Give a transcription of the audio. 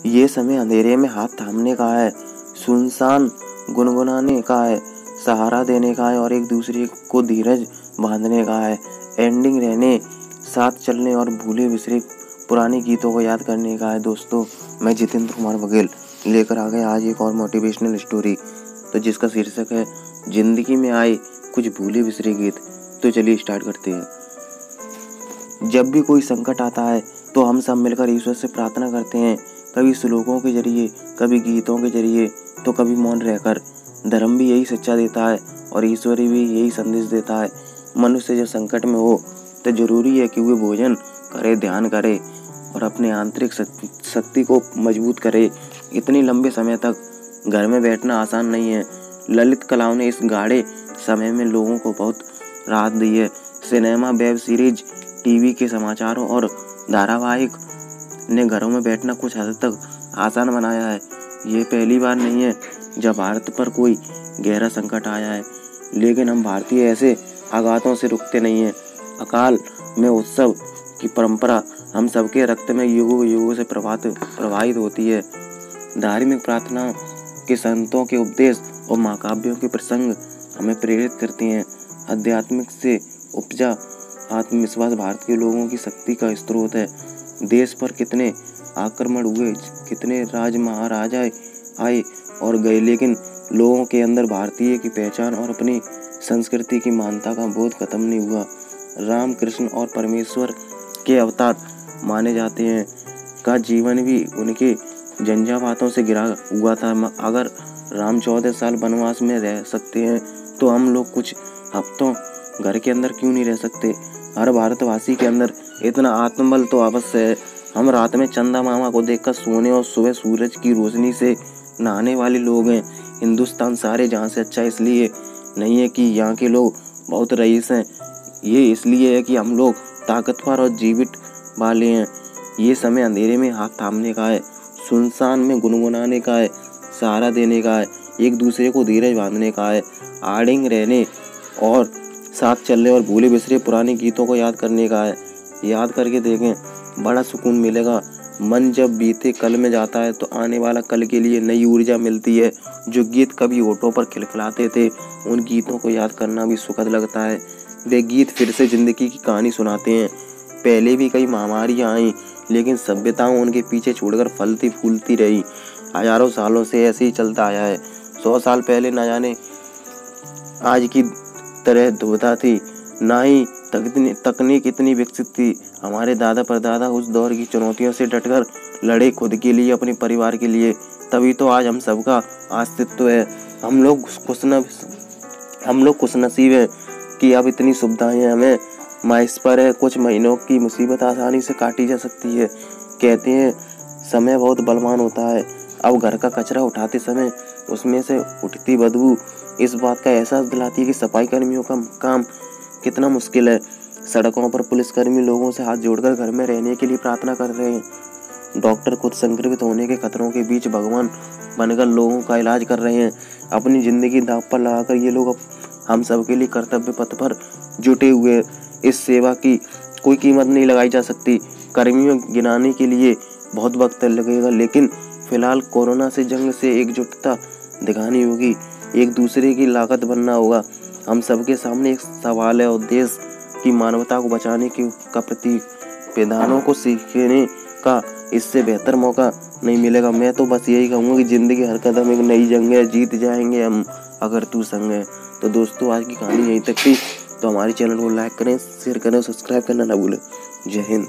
ये समय अंधेरे में हाथ थामने का है, सुनसान गुनगुनाने का है, सहारा देने का है और एक दूसरे को धीरज बांधने का है। एंडिंग रहने, साथ चलने और भूले बिसरे पुराने गीतों को याद करने का है। दोस्तों, मैं जितेंद्र कुमार बघेल लेकर आ गया आज एक और मोटिवेशनल स्टोरी, तो जिसका शीर्षक है जिंदगी में आए कुछ भूले बिसरे गीत। तो चलिए स्टार्ट करते हैं। जब भी कोई संकट आता है तो हम सब मिलकर ईश्वर से प्रार्थना करते हैं, कभी श्लोकों के जरिए, कभी गीतों के जरिए, तो कभी मौन रहकर। धर्म भी यही शिक्षा देता है और ईश्वर भी यही संदेश देता है। मनुष्य जब संकट में हो तो जरूरी है कि वे भोजन करे, ध्यान करे और अपने आंतरिक शक्ति को मजबूत करे। इतनी लंबे समय तक घर में बैठना आसान नहीं है। ललित कलाओं ने इस गाढ़े समय में लोगों को बहुत राहत दी है। सिनेमा, वेब सीरीज, टीवी के समाचारों और धारावाहिक ने घरों में बैठना कुछ हद तक आसान बनाया है। ये पहली बार नहीं है जब भारत पर कोई गहरा संकट आया है, लेकिन हम भारतीय ऐसे आघातों से रुकते नहीं हैं। अकाल में उत्सव की परंपरा हम सबके रक्त में युगों युगों से प्रवाहित होती है। धार्मिक प्रार्थनाओं के, संतों के उपदेश और महाकाव्यों के प्रसंग हमें प्रेरित करते हैं। आध्यात्मिक से उपजा आत्मविश्वास भारत के लोगों की शक्ति का स्रोत है। देश पर कितने आक्रमण हुए, कितने राज महाराजा आए और गए, लेकिन लोगों के अंदर भारतीय की पहचान और अपनी संस्कृति की महानता का बोध खत्म नहीं हुआ। राम, कृष्ण और परमेश्वर के अवतार माने जाते हैं का जीवन भी उनके झंझावातों से घिरा हुआ था। अगर राम 14 साल वनवास में रह सकते हैं तो हम लोग कुछ हफ्तों घर के अंदर क्यों नहीं रह सकते। हर भारतवासी के अंदर इतना आत्मबल तो अवश्य है। हम रात में चंदा मामा को देखकर सोने और सुबह सूरज की रोशनी से नहाने वाले लोग हैं। हिंदुस्तान सारे जहाँ से अच्छा इसलिए नहीं है कि यहाँ के लोग बहुत रईस हैं, ये इसलिए है कि हम लोग ताकतवर और जीवित वाले हैं। ये समय अंधेरे में हाथ थामने का है, सुनसान में गुनगुनाने का है, सहारा देने का है, एक दूसरे को धीरज बांधने का है, आड़िंग रहने और साथ चलने और भूले बिसरे पुराने गीतों को याद करने का है। याद करके देखें, बड़ा सुकून मिलेगा। मन जब बीते कल में जाता है तो आने वाला कल के लिए नई ऊर्जा मिलती है। जो गीत कभी होठों पर खिलखिलाते थे, उन गीतों को याद करना भी सुखद लगता है। वे गीत फिर से जिंदगी की कहानी सुनाते हैं। पहले भी कई महामारियां आई, लेकिन सभ्यताओं उनके पीछे छोड़कर फलती फूलती रही। हजारों सालों से ऐसे ही चलता आया है। 100 साल पहले न जाने आज की तरह दुविधा थी, ना ही तकनीक इतनी विकसित थी। हमारे दादा परदादा उस दौर की चुनौतियों से डटकर लड़े, खुद के लिए, अपने परिवार के लिए। तभी तो आज हम सबका अस्तित्व है। हम लोग खुशनसीब हैं कि अब इतनी सुविधाएं हमें माइस पर है। कुछ महीनों की मुसीबत आसानी से काटी जा सकती है। कहते हैं समय बहुत बलवान होता है। अब घर का कचरा उठाते समय उसमें से उठती बदबू इस बात का एहसास दिलाती है कि सफाई कर्मियों का काम कितना मुश्किल है। सड़कों पर पुलिसकर्मी लोगों से हाथ जोड़कर घर में रहने के लिए प्रार्थना कर रहे हैं। डॉक्टर खुद संक्रमित होने के खतरों के बीच भगवान बनकर लोगों का इलाज कर रहे हैं। अपनी जिंदगी दांव पर लगाकर ये लोग हम सबके लिए कर्तव्य पथ पर जुटे हुए हैं। इस सेवा की कोई कीमत नहीं लगाई जा सकती। कर्मियों गिनाने के लिए बहुत वक्त लगेगा, लेकिन फिलहाल कोरोना से जंग से एकजुटता दिखानी होगी, एक दूसरे की लागत बनना होगा। हम सबके सामने एक सवाल है और देश की मानवता को बचाने का प्रतीक विधानों को सीखने का इससे बेहतर मौका नहीं मिलेगा। मैं तो बस यही कहूँगा कि जिंदगी हर कदम एक नई जंग है, जीत जाएंगे हम अगर तू संग है। तो दोस्तों, आज की कहानी यहीं तक थी। तो हमारे चैनल को लाइक करें, शेयर करें और सब्सक्राइब करना ना भूलें। जय हिंद।